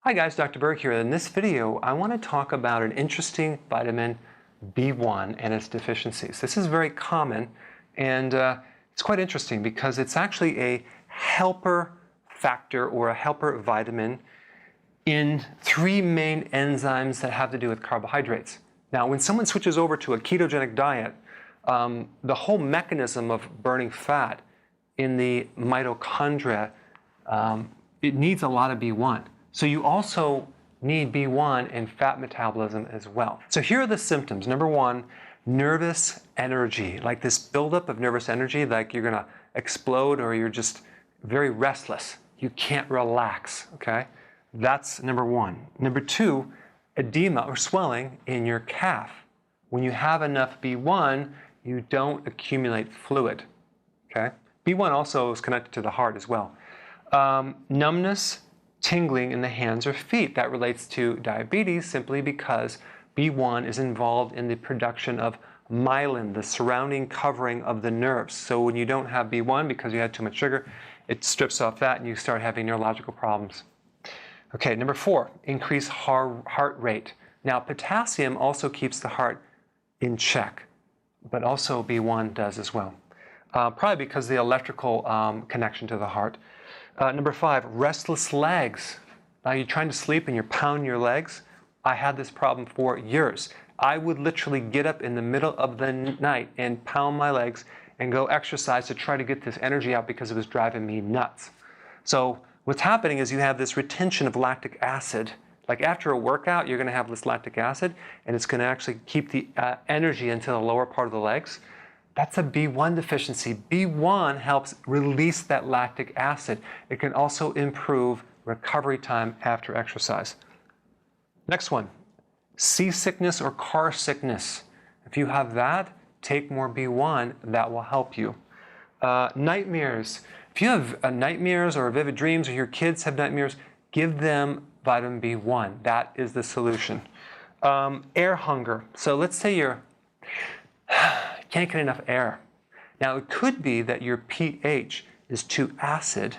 Hi guys, Dr. Berg here. In this video, I want to talk about an interesting vitamin B1 and its deficiencies. This is very common and it's quite interesting because it's actually a helper factor or a helper vitamin in three main enzymes that have to do with carbohydrates. Now, when someone switches over to a ketogenic diet, the whole mechanism of burning fat in the mitochondria, it needs a lot of B1. So you also need B1 in fat metabolism as well. So here are the symptoms. Number one, nervous energy, like this buildup of nervous energy, like you're gonna explode or you're just very restless. You can't relax, okay? That's number one. Number two, edema or swelling in your calf. When you have enough B1, you don't accumulate fluid, okay? B1 also is connected to the heart as well. Numbness, tingling in the hands or feet. That relates to diabetes simply because B1 is involved in the production of myelin, the surrounding covering of the nerves. So when you don't have B1 because you had too much sugar, it strips off that and you start having neurological problems. Okay, number four, increased heart rate. Now, potassium also keeps the heart in check, but also B1 does as well. Probably because of the electrical connection to the heart. Number five, restless legs. Now you're trying to sleep and you're pounding your legs. I had this problem for years. I would literally get up in the middle of the night and pound my legs and go exercise to try to get this energy out because it was driving me nuts. So what's happening is you have this retention of lactic acid. Like after a workout, you're going to have this lactic acid and it's going to actually keep the energy into the lower part of the legs. That's a B1 deficiency. B1 helps release that lactic acid. It can also improve recovery time after exercise. Next one, seasickness or car sickness. If you have that, take more B1. That will help you. Nightmares. If you have nightmares or vivid dreams or your kids have nightmares, give them vitamin B1. That is the solution. Air hunger. So let's say you're can't get enough air. Now, it could be that your pH is too acid,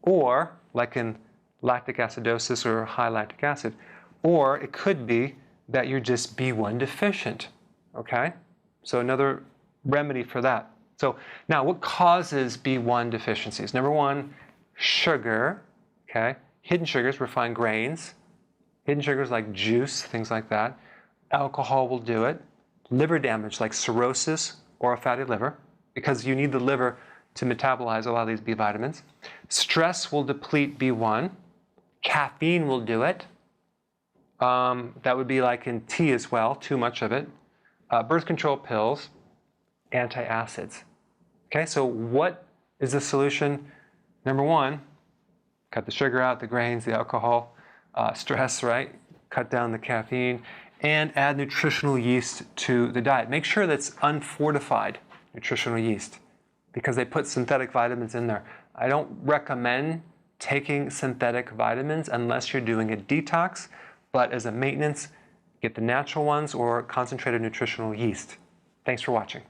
or like in lactic acidosis or high lactic acid, or it could be that you're just B1 deficient, okay? So another remedy for that. So now, what causes B1 deficiencies? Number one, sugar, okay? Hidden sugars, refined grains, hidden sugars like juice, things like that. Alcohol will do it. Liver damage like cirrhosis or a fatty liver, because you need the liver to metabolize a lot of these B vitamins. Stress will deplete B1. Caffeine will do it. That would be like in tea as well, too much of it. Birth control pills, antacids. Okay, so what is the solution? Number one, cut the sugar out, the grains, the alcohol, stress, right? Cut down the caffeine. And add nutritional yeast to the diet. Make sure that's unfortified nutritional yeast because they put synthetic vitamins in there. I don't recommend taking synthetic vitamins unless you're doing a detox, but as a maintenance, get the natural ones or concentrated nutritional yeast. Thanks for watching.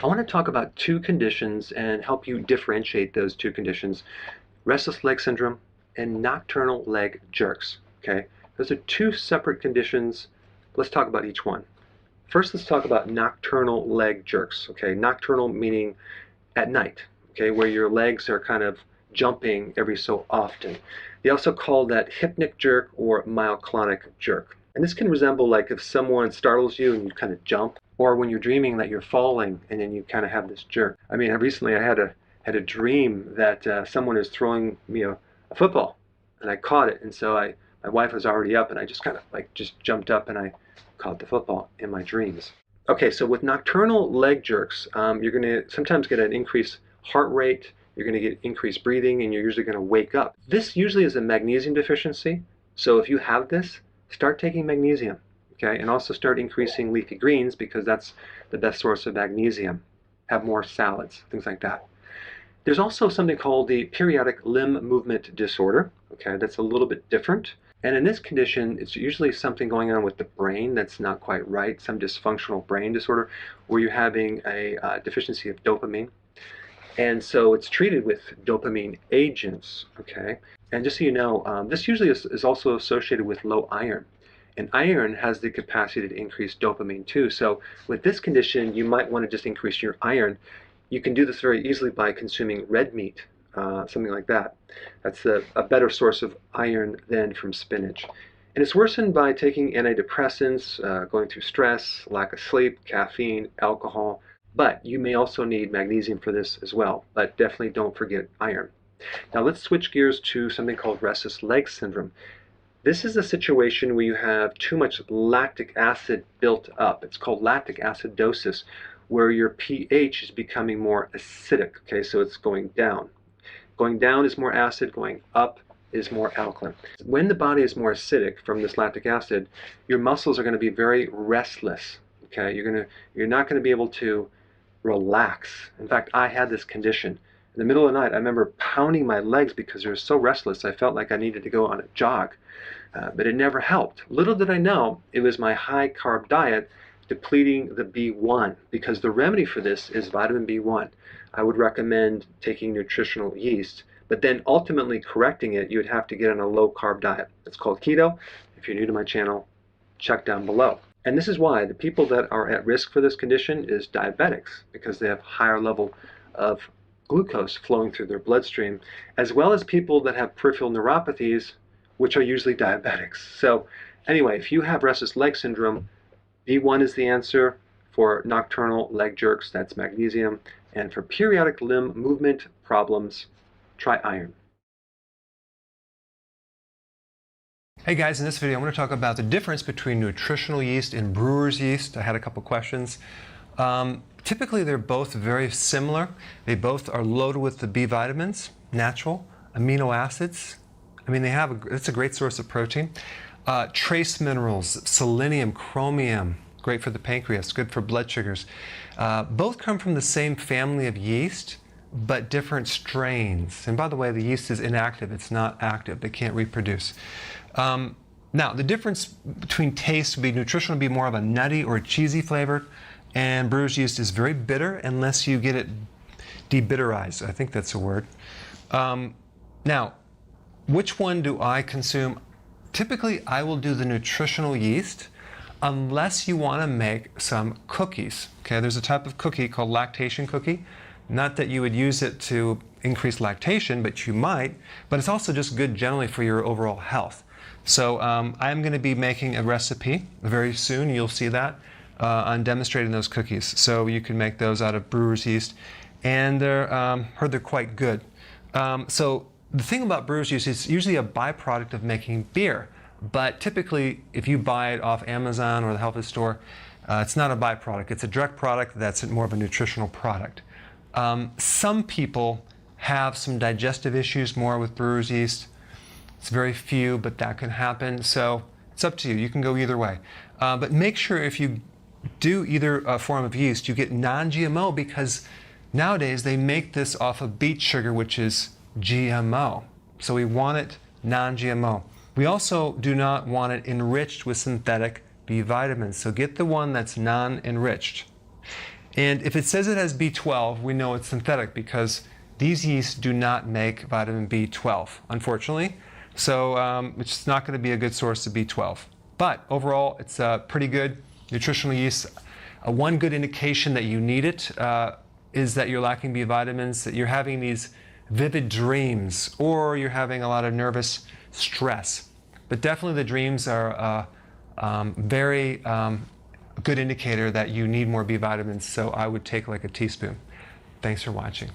I want to talk about two conditions and help you differentiate those two conditions: restless leg syndrome and nocturnal leg jerks. Okay, those are two separate conditions. Let's talk about each one. First, let's talk about nocturnal leg jerks. Okay, nocturnal meaning at night, okay, where your legs are kind of jumping every so often. They also call that hypnic jerk or myoclonic jerk. And this can resemble like if someone startles you and you kind of jump, or when you're dreaming that you're falling and then you kind of have this jerk. I mean, recently I had a dream that someone is throwing me a football, and I caught it, and so my wife was already up, and I just kind of like just jumped up and I caught the football in my dreams. Okay, so with nocturnal leg jerks, you're going to sometimes get an increased heart rate, you're going to get increased breathing, and you're usually going to wake up. This usually is a magnesium deficiency, so if you have this, start taking magnesium, okay, and also start increasing leafy greens because that's the best source of magnesium. Have more salads, things like that. There's also something called the periodic limb movement disorder, okay, that's a little bit different. And in this condition, it's usually something going on with the brain that's not quite right, some dysfunctional brain disorder, where you're having a deficiency of dopamine. And so it's treated with dopamine agents, okay? And just so you know, this usually is also associated with low iron. And iron has the capacity to increase dopamine too. So with this condition, you might want to just increase your iron. You can do this very easily by consuming red meat, something like that. That's a better source of iron than from spinach. And it's worsened by taking antidepressants, going through stress, lack of sleep, caffeine, alcohol. But you may also need magnesium for this as well. But definitely don't forget iron. Now let's switch gears to something called restless leg syndrome. This is a situation where you have too much lactic acid built up. It's called lactic acidosis, where your pH is becoming more acidic. Okay, so it's going down. Going down is more acid, going up is more alkaline. When the body is more acidic from this lactic acid, your muscles are going to be very restless. Okay, you're not going to be able to relax. In fact, I had this condition. In the middle of the night, I remember pounding my legs because they were so restless. I felt like I needed to go on a jog, but it never helped. Little did I know it was my high-carb diet depleting the B1, because the remedy for this is vitamin B1. I would recommend taking nutritional yeast, but then ultimately correcting it, you would have to get on a low-carb diet. It's called keto. If you're new to my channel, check down below. And this is why the people that are at risk for this condition is diabetics, because they have higher level of glucose flowing through their bloodstream, as well as people that have peripheral neuropathies, which are usually diabetics. So anyway, if you have restless leg syndrome, B1 is the answer. For nocturnal leg jerks, that's magnesium. And for periodic limb movement problems, try iron. Hey guys, in this video I want to talk about the difference between nutritional yeast and brewer's yeast. I had a couple questions. Typically they're both very similar. They both are loaded with the B vitamins, natural, amino acids. I mean, it's a great source of protein. Trace minerals, selenium, chromium, great for the pancreas, good for blood sugars. Both come from the same family of yeast, but different strains. And by the way, the yeast is inactive, it's not active, they can't reproduce. Now, the difference between taste would be nutritional would be more of a nutty or cheesy flavor, and brewer's yeast is very bitter unless you get it debitterized. I think that's a word. Now, which one do I consume? Typically, I will do the nutritional yeast unless you want to make some cookies. Okay, there's a type of cookie called lactation cookie. Not that you would use it to increase lactation, but you might. But it's also just good generally for your overall health. So I'm going to be making a recipe very soon. You'll see that on demonstrating those cookies. So you can make those out of brewer's yeast, and heard they're quite good. So the thing about brewer's yeast is it's usually a byproduct of making beer. But typically, if you buy it off Amazon or the health food store, it's not a byproduct. It's a direct product that's more of a nutritional product. Some people have some digestive issues more with brewer's yeast. It's very few, but that can happen. So it's up to you. You can go either way. But make sure if you do either form of yeast, you get non-GMO, because nowadays they make this off of beet sugar, which is GMO. So we want it non-GMO. We also do not want it enriched with synthetic B vitamins. So get the one that's non-enriched. And if it says it has B12, we know it's synthetic, because these yeasts do not make vitamin B12, unfortunately. So it's not going to be a good source of B12. But overall, it's pretty good. Nutritional yeast, one good indication that you need it is that you're lacking B vitamins, that you're having these vivid dreams, or you're having a lot of nervous stress. But definitely the dreams are very good indicator that you need more B vitamins, so I would take like a teaspoon. Thanks for watching.